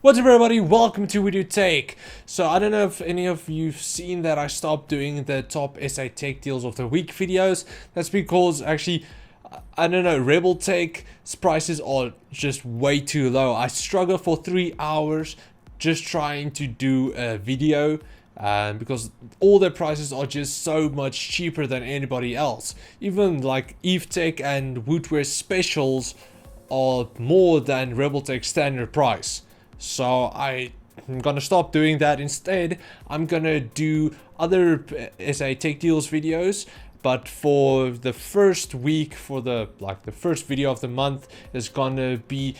What's up everybody, welcome to Video Take. So I don't know if any of you've seen that I stopped doing the top SA Tech Deals of the Week videos. That's because actually, I don't know, Rebel Tech's prices are just way too low. I struggle for 3 hours just trying to do a video because all their prices are just so much cheaper than anybody else. Even like Eve Tech and Woodware specials are more than Rebel Tech's standard price. So I'm gonna stop doing that. Instead, I'm gonna do other SA Tech Deals videos, but for the first week, for the first video of the month is gonna be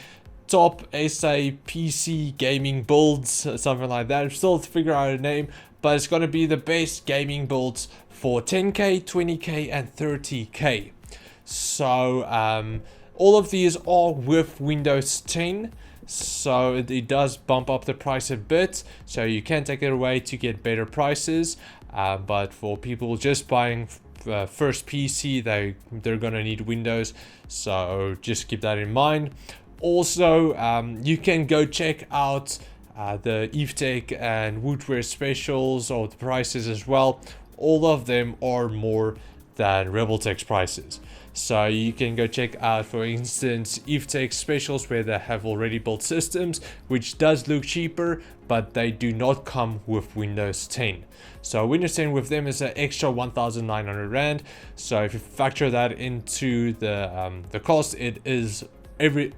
top SA PC gaming builds, something like that. I'm still to figure out a name, but it's gonna be the best gaming builds for 10k, 20k, and 30k. So all of these are with Windows 10. So it does bump up the price a bit, so you can take it away to get better prices, but for people just buying first PC, they're gonna need Windows, so just keep that in mind. Also, you can go check out the EveTech and Woodware specials or the prices as well. All of them are more than Rebel Tech's prices. So you can go check out, for instance, EveTech specials where they have already built systems, which does look cheaper, but they do not come with Windows 10. So Windows 10 with them is an extra 1,900 Rand. So if you factor that into the cost, it is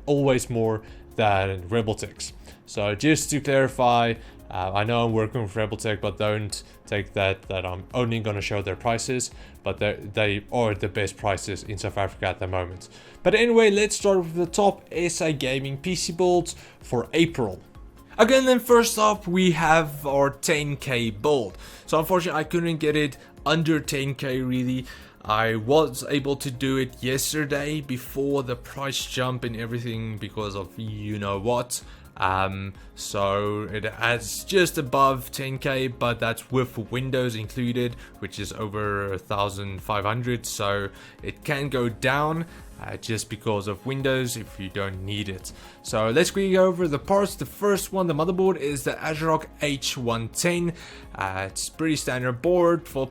always more than Rebel Tech's. So just to clarify, I know I'm working with Rebel Tech, but don't take that I'm only going to show their prices, but they are the best prices in South Africa at the moment. But anyway, let's start with the top SA Gaming PC builds for April. Again, then first up we have our 10k build. So unfortunately I couldn't get it under 10k really. I was able to do it yesterday before the price jump and everything because of you know what. So it has just above 10k, but that's with Windows included, which is over 1,500. So it can go down just because of Windows if you don't need it. So let's quickly go over the parts. The first one, the motherboard, is the ASRock H110. It's pretty standard board. For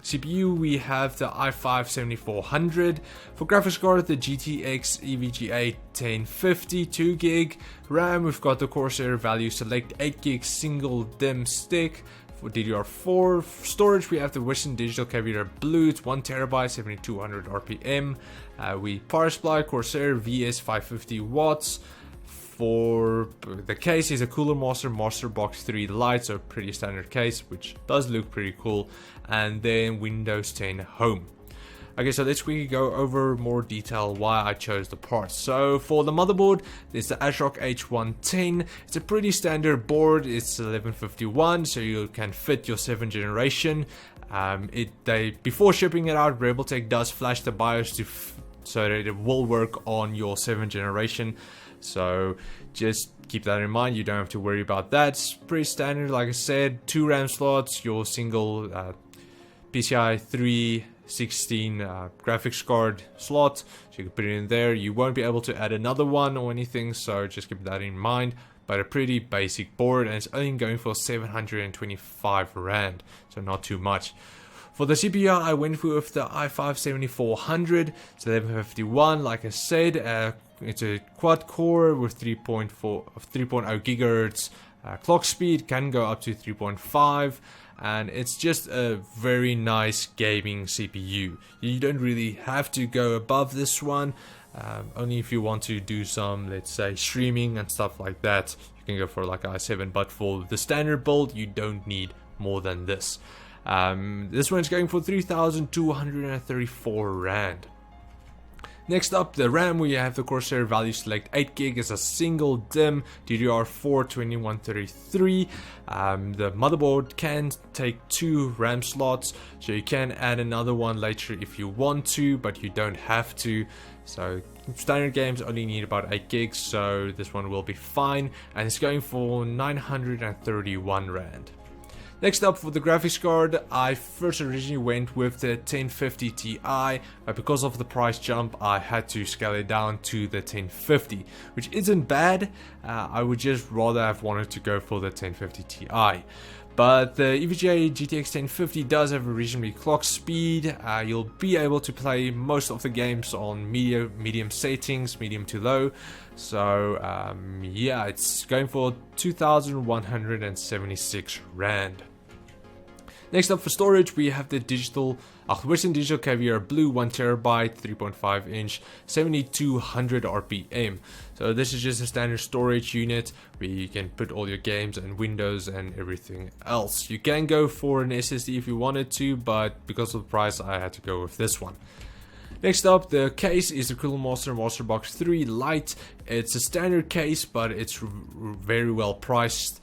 CPU, we have the i5-7400. For graphics card, the GTX EVGA 1050 2GB. RAM, we've got the Corsair Value Select 8GB single DIMM stick. For DDR4 storage, we have the Western Digital Caviar Blue. It's 1TB, 7200 RPM. We power supply Corsair VS 550 watts. For the case is a Cooler Master Box 3 Lite, so pretty standard case, which does look pretty cool. And then Windows 10 Home. Okay, so let's quickly go over more detail why I chose the parts. So for the motherboard, there's the ASRock H110. It's a pretty standard board. It's 1151, so you can fit your 7th generation. Before shipping it out, Rebel Tech does flash the BIOS so that it will work on your 7th generation. So just keep that in mind. You don't have to worry about that. It's pretty standard, like I said. 2 RAM slots, your single PCI 316 graphics card slot, so you can put it in there. You won't be able to add another one or anything, so just keep that in mind. But a pretty basic board, and it's only going for 725 Rand, so not too much. For the CPU, I went with the i5-7400. It's 1151, like I said. It's a quad core with 3.0 gigahertz clock speed, can go up to 3.5, and it's just a very nice gaming CPU. You don't really have to go above this one, only if you want to do some, let's say, streaming and stuff like that. You can go for like i7, but for the standard build, you don't need more than this. This one's going for 3,234 Rand. Next up, the RAM, we have the Corsair Value Select 8GB is a single DIMM DDR4 2133. The motherboard can take 2 RAM slots, so you can add another one later if you want to, but you don't have to. So standard games only need about 8GB, so this one will be fine, and it's going for 931 Rand. Next up, for the graphics card, I first originally went with the 1050 Ti, but because of the price jump, I had to scale it down to the 1050, which isn't bad. I would just rather have wanted to go for the 1050 Ti. But the EVGA GTX 1050 does have a reasonably clock speed. You'll be able to play most of the games on medium settings, medium to low. So yeah, it's going for 2,176 Rand. Next up for storage, we have the Western Digital Caviar Blue 1TB 3.5 inch 7200 RPM. So this is just a standard storage unit where you can put all your games and Windows and everything else. You can go for an SSD if you wanted to, but because of the price I had to go with this one. Next up, the case is the Cooler Master Box 3 Lite. It's a standard case, but it's very well priced.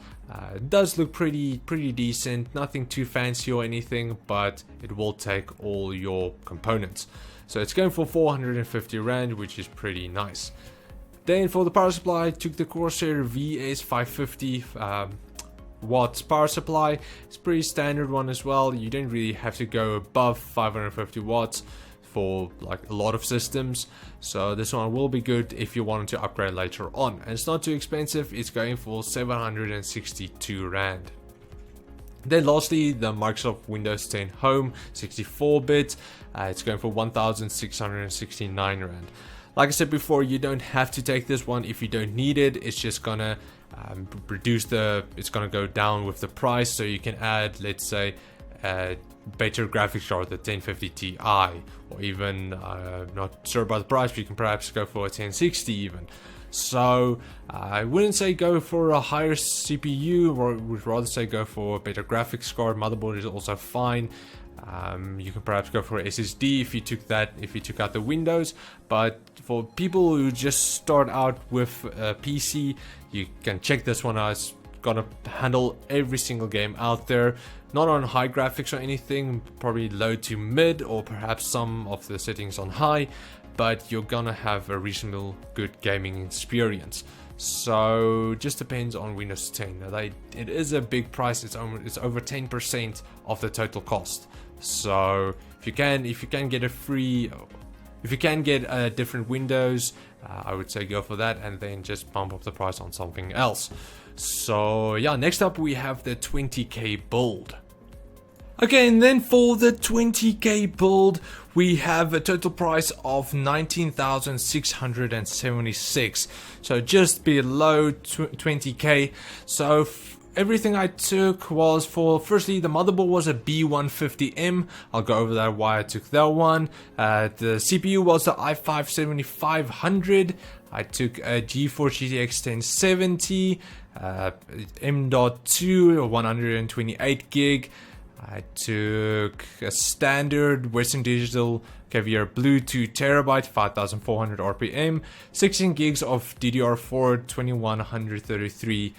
It does look pretty decent, nothing too fancy or anything, but it will take all your components. So it's going for 450 Rand, which is pretty nice. Then for the power supply, I took the Corsair VS 550 watts power supply. It's a pretty standard one as well. You don't really have to go above 550 watts for like a lot of systems, so this one will be good if you wanted to upgrade later on, and it's not too expensive. It's going for 762 Rand. Then lastly, the Microsoft Windows 10 Home 64-bit. It's going for 1,669 Rand. Like I said before, you don't have to take this one if you don't need it. It's just gonna it's gonna go down with the price, so you can add, let's say, better graphics card, the 1050 Ti, or even not sure about the price, but you can perhaps go for a 1060 even. So I wouldn't say go for a higher CPU, or would rather say go for a better graphics card. Motherboard is also fine. You can perhaps go for a SSD if you took out the Windows. But for people who just start out with a PC, you can check this one out. It's gonna handle every single game out there. Not on high graphics or anything, probably low to mid, or perhaps some of the settings on high, but you're gonna have a reasonable good gaming experience. So just depends on Windows 10. Now it is a big price. It's over 10% of the total cost. So if you can get different Windows, I would say go for that, and then just bump up the price on something else. So yeah, next up we have the 20k build. Okay, and then for the 20k build, we have a total price of 19,676. So just below 20k. So everything I took was for, firstly, the motherboard was a B150M. I'll go over that why I took that one. The CPU was the i5-7500. I took a GeForce GTX 1070, M.2 128 gig. I took a standard Western Digital Caviar Blue 2TB 5400 RPM, 16 gigs of DDR4 2133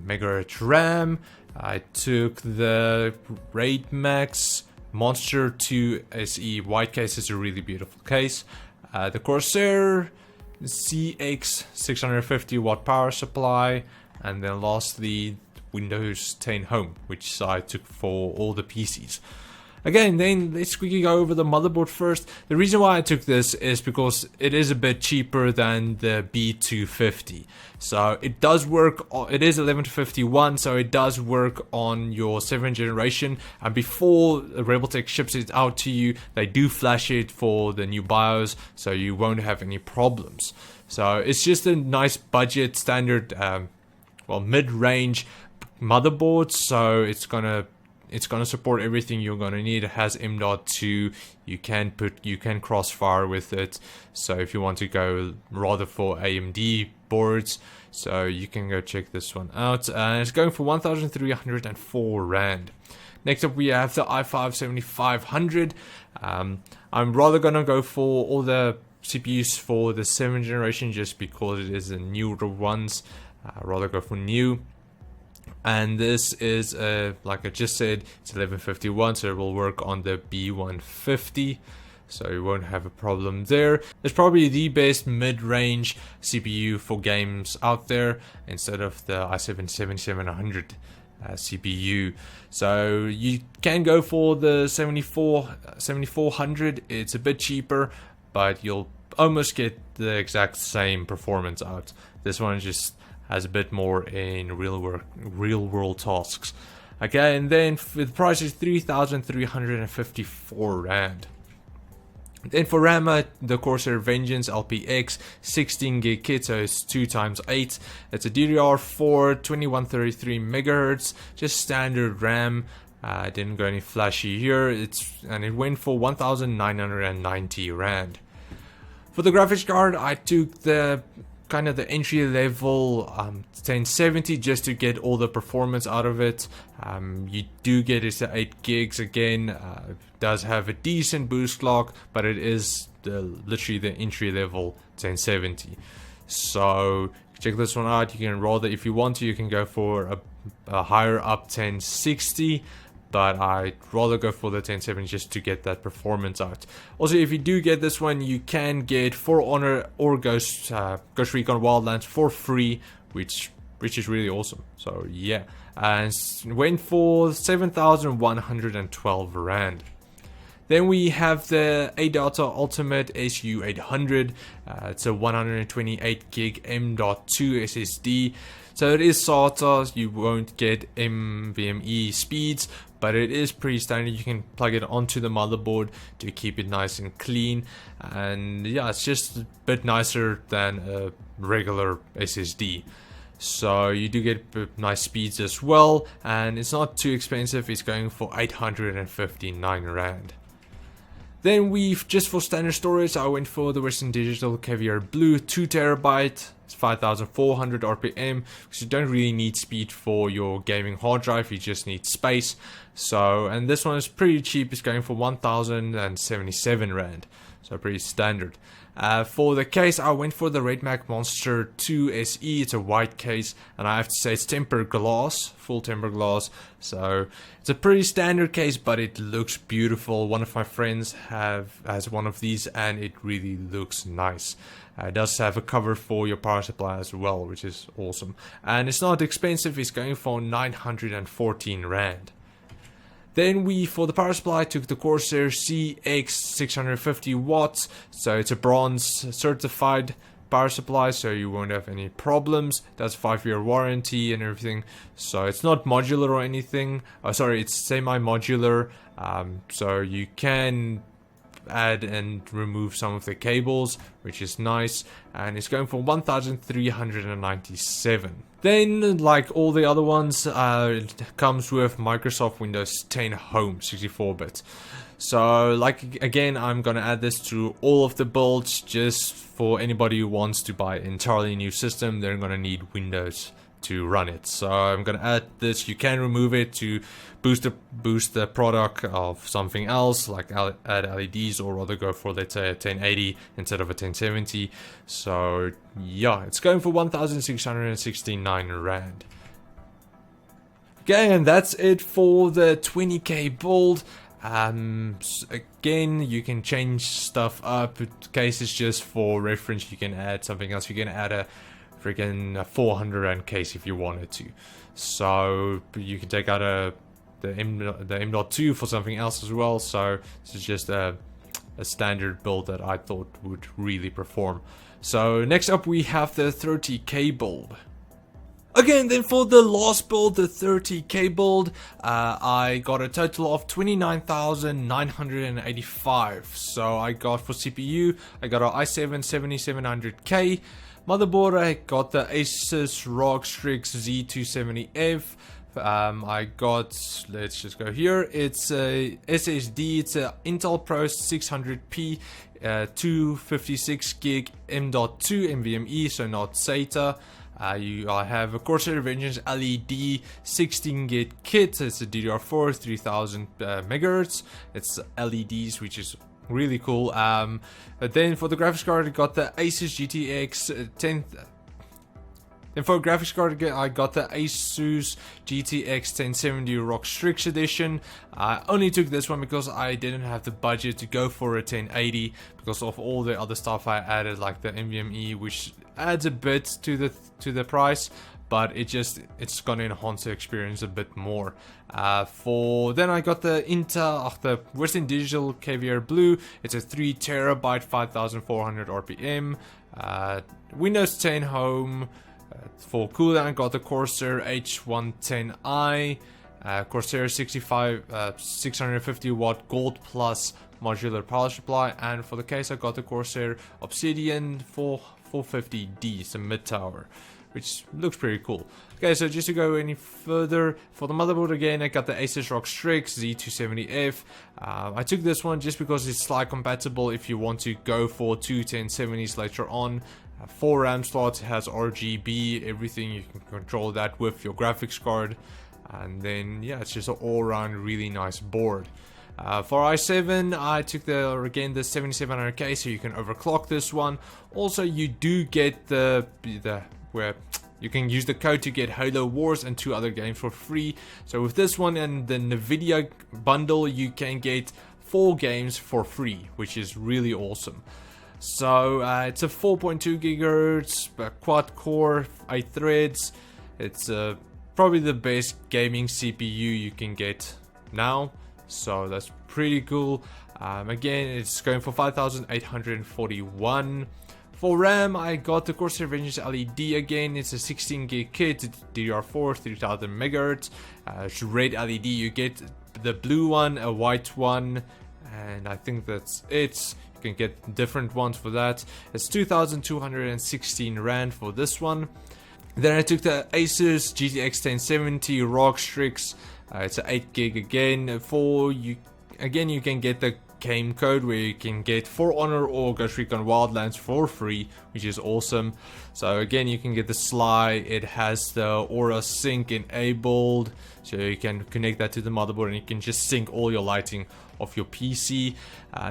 megahertz RAM. I took the Raid Max Monster 2 SE white case. Is a really beautiful case. The Corsair CX 650 watt power supply, and then lastly Windows 10 Home, which I took for all the PCs. Again, then let's quickly go over the motherboard first. The reason why I took this is because it is a bit cheaper than the B250. So it does work, it is 11-to-51, so it does work on your 7th generation. And before Rebeltech ships it out to you, they do flash it for the new BIOS, so you won't have any problems. So it's just a nice budget, standard, mid-range motherboard, so it's gonna support everything you're gonna need. It has M.2. You can crossfire with it. So if you want to go rather for AMD boards, so you can go check this one out. And it's going for 1,304 Rand. Next up, we have the i5-7500. I'm rather gonna go for all the CPUs for the 7th generation just because it is the newer ones. Rather go for new. And this is like I just said, it's 1151, so it will work on the B150, so you won't have a problem there. It's probably the best mid-range CPU for games out there instead of the i7-7700. CPU. So you can go for the 7400. It's a bit cheaper, but you'll almost get the exact same performance out. This one just has a bit more in real world tasks. Okay, and then the price is 3,354 Rand. Then for RAM, the Corsair Vengeance LPX 16 gig kit, so it's 2x8. It's a DDR4 2133 MHz, just standard RAM. Didn't go any flashy here. It went for 1,990 Rand. For the graphics card, I took the kind of the entry level 1070 just to get all the performance out of it. You do get it at 8 gigs again. It does have a decent boost clock, but it is literally the entry level 1070. So check this one out. You can rather, if you want to, you can go for a higher up 1060. But I'd rather go for the 1070 just to get that performance out. Also, if you do get this one, you can get For Honor or Ghost Recon Wildlands for free, which is really awesome. So yeah, and went for 7,112 Rand. Then we have the ADATA Ultimate SU800. It's a 128 gig M.2 SSD. So it is SATA. You won't get NVMe speeds, but it is pretty standard. You can plug it onto the motherboard to keep it nice and clean. And yeah, it's just a bit nicer than a regular SSD. So you do get nice speeds as well, and it's not too expensive. It's going for 859 Rand. Then just for standard storage, I went for the Western Digital Caviar Blue 2TB. It's 5,400 RPM, because you don't really need speed for your gaming hard drive, you just need space. So, and this one is pretty cheap. It's going for 1,077 Rand. So pretty standard. For the case, I went for the Redmac Monster 2 SE. It's a white case, and I have to say it's tempered glass, full tempered glass. So it's a pretty standard case, but it looks beautiful. One of my friends has one of these, and it really looks nice. It does have a cover for your power supply as well, which is awesome. And it's not expensive. It's going for 914 Rand. Then for the power supply, took the Corsair CX 650 watts. So it's a bronze certified power supply, so you won't have any problems. It has 5-year warranty and everything. So it's not modular or anything. Sorry, it's semi-modular. So you can add and remove some of the cables, which is nice, and it's going for 1,397. Then, like all the other ones, it comes with Microsoft Windows 10 Home 64-bit. So, like, again, I'm gonna add this to all of the builds, just for anybody who wants to buy an entirely new system. They're gonna need Windows to run it. So I'm gonna add this. You can remove it to boost the product of something else, like add LEDs, or rather go for, let's say, a 1080 instead of a 1070. So yeah, it's going for 1,669 Rand. Okay, and that's it for the 20k build. Again, you can change stuff up. Case is just for reference. You can add something else. You can add a freaking 400 Rand case if you wanted to. So you can take out the M.2 for something else as well. So this is just a standard build that I thought would really perform. So next up we have the 30k build. Again, then for the last build, the 30k build, I got a total of 29,985. So I got, for CPU, I got an i7 7700K. Motherboard, I got the Asus ROG Strix Z270F. I got, let's just go here, it's a SSD, it's a Intel Pro 600p, 256 gig M.2 NVMe, so not SATA. I have a Corsair Vengeance LED 16 gig kit. It's a DDR4 3000 megahertz. It's LEDs, which is really cool. But then for the graphics card, I got the Asus GTX 10. Then for graphics card, I got the Asus GTX 1070 ROG Strix edition. I only took this one because I didn't have the budget to go for a 1080 because of all the other stuff I added, like the NVMe, which adds a bit to the price. but it's gonna enhance the experience a bit more. Then I got the the Western Digital Caviar Blue. It's a 3TB, 5400 RPM, Windows 10 Home. For cooling, I got the Corsair H110i, Corsair 650 watt Gold Plus modular power supply, and for the case I got the Corsair Obsidian 450D, it's a mid tower, which looks pretty cool. Okay, so just to go any further, for the motherboard again, I got the Asus ROG Strix Z270F. I took this one just because it's slide compatible if you want to go for two 1070s later on. 4 RAM slots, has RGB, everything, you can control that with your graphics card. And then yeah, it's just an all-round really nice board. For i7, I took the 7700K, so you can overclock this one. Also, you do get where you can use the code to get Halo Wars and 2 other games for free. So with this one and the Nvidia bundle, you can get 4 games for free, which is really awesome. So it's a 4.2 gigahertz quad core, 8 threads. It's probably the best gaming CPU you can get now, so that's pretty cool. Again, it's going for 5841. For RAM, I got the Corsair Vengeance LED again. It's a 16 gig kit, DDR4, 3000 MHz. It's red LED. You get the blue one, a white one, and I think that's it. You can get different ones for that. It's 2216 Rand for this one. Then I took the Asus GTX 1070 ROG Strix. It's an 8 gig again. Again, you can get the game code where you can get For Honor or Ghost Recon Wildlands for free, which is awesome. So again, you can get the Sly. It has the Aura Sync enabled, so you can connect that to the motherboard and you can just sync all your lighting of your PC.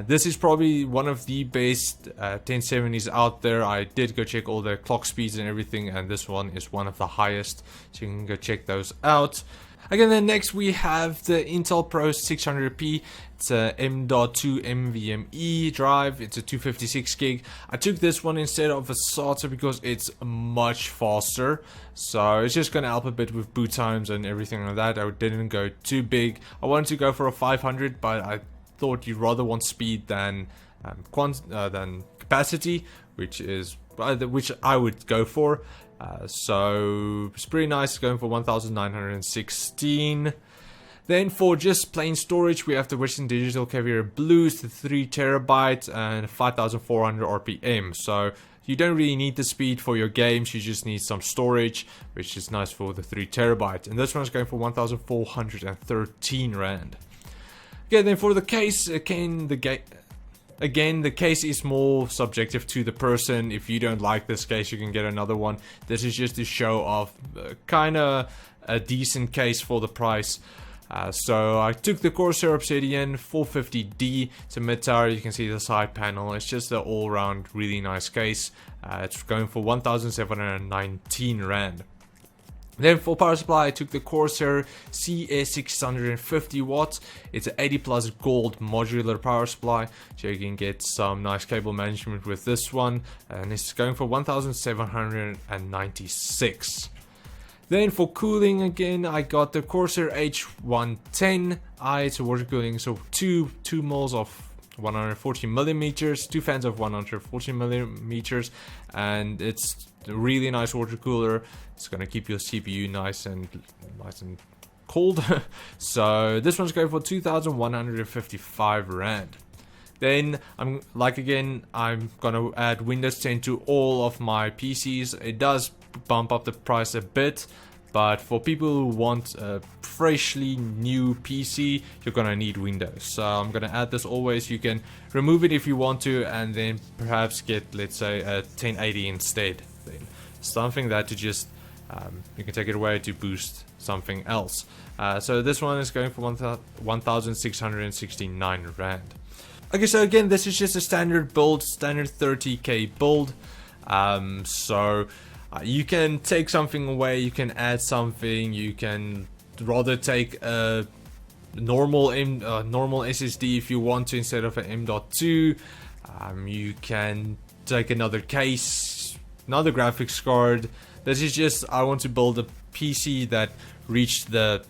This is probably one of the best 1070s out there. I did go check all the clock speeds and everything, and this one is one of the highest, so you can go check those out. Again, then next we have the Intel Pro 600p. It's a M.2 NVMe drive. It's a 256 gig. I took this one instead of a SATA because it's much faster. So it's just gonna help a bit with boot times and everything like that. I didn't go too big. I wanted to go for a 500, but I thought you'd rather want speed than capacity, which I would go for. So it's pretty nice, going for 1916. Then for just plain storage, we have the Western Digital Caviar Blues, the 3TB and 5400 RPM. So you don't really need the speed for your games, you just need some storage, which is nice for the 3TB. And this one's going for 1413 Rand. Okay, then for the case, Again, the case is more subjective to the person. If you don't like this case, you can get another one. This is just to show off kind of a decent case for the price. So I took the Corsair Obsidian 450D. It's a mid-tower. You can see the side panel. It's just an all-round really nice case. It's going for 1719 Rand. Then for power supply, I took the Corsair CS650 watts. It's an 80 plus gold modular power supply, so you can get some nice cable management with this one, and it's going for 1796. Then for cooling again, I got the Corsair H110i. It's a water cooling, so two moles of 140 millimeters, 2 fans of 140 millimeters, and it's a really nice water cooler. It's gonna keep your CPU nice and cold. So this one's going for 2155 Rand. Then I'm gonna add Windows 10 to all of my PCs. It does bump up the price a bit, but for people who want a freshly new PC, you're gonna need Windows. So I'm gonna add this always. You can remove it if you want to, and then perhaps get, let's say, a 1080 instead. Then something that to just you can take it away to boost something else. So this one is going for 1669 Rand. Okay, so again, this is just a standard build, standard 30k build. You can take something away, you can add something, you can rather take a normal SSD if you want to instead of an M.2. You can take another case, another graphics card. This is just, I want to build a PC that reached the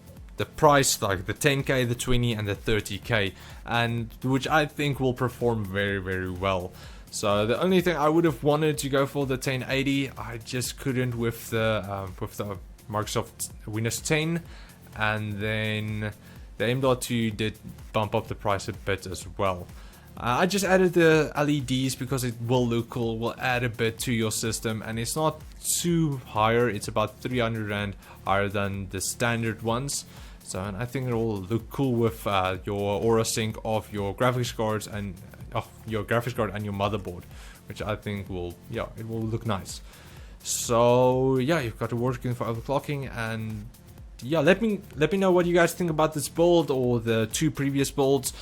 price, like the 10k, the 20 and the 30k, and which I think will perform very, very well. So the only thing I would have wanted to go for the 1080, I just couldn't with the Microsoft Windows 10, and then the M.2 did bump up the price a bit as well. I just added the LEDs because it will look cool, will add a bit to your system, and it's not too higher, it's about 300 Rand higher than the standard ones. So, and I think it will look cool with your Aura Sync of your graphics cards and your graphics card and your motherboard, which I think will, yeah, it will look nice. So yeah, you've got the working for overclocking, and yeah, let me know what you guys think about this build or the two previous builds.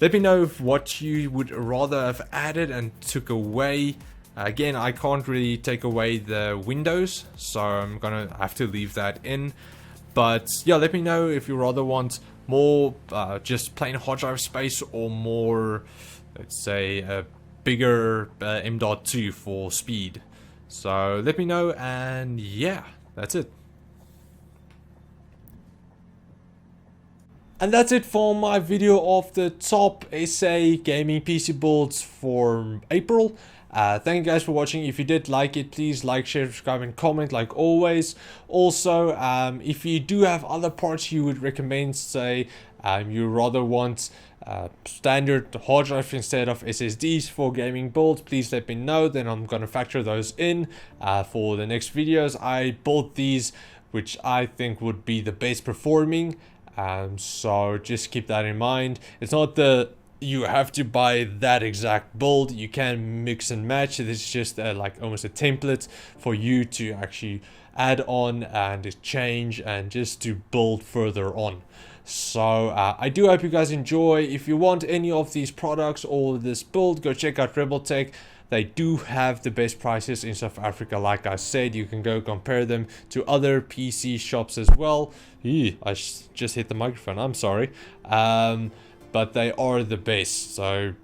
Let me know what you would rather have added and took away. Again, I can't really take away the Windows, so I'm gonna have to leave that in. But yeah, let me know if you rather want more just plain hard drive space, or more, let's say, a bigger M.2 for speed. So let me know, and yeah, that's it. And that's it for my video of the top SA gaming PC builds for April. Thank you guys for watching. If you did like it, please like, share, subscribe and comment like always. Also, if you do have other parts you would recommend, say you rather want standard hard drive instead of SSDs for gaming builds, please let me know, then I'm gonna factor those in for the next videos. I built these which I think would be the best performing, so just keep that in mind. It's not you have to buy that exact build, you can mix and match. This is just like almost a template for you to actually add on and change and just to build further on. So I do hope you guys enjoy. If you want any of these products or this build, go check out Rebel Tech. They do have the best prices in South Africa. Like I said, you can go compare them to other PC shops as well. I just hit the microphone, I'm sorry. But they are the best, so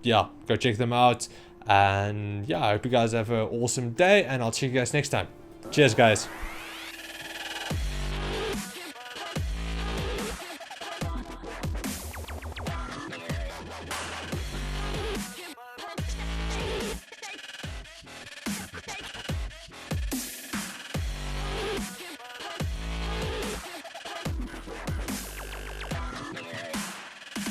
yeah, go check them out. And yeah, I hope you guys have an awesome day, and I'll see you guys next time. Cheers guys.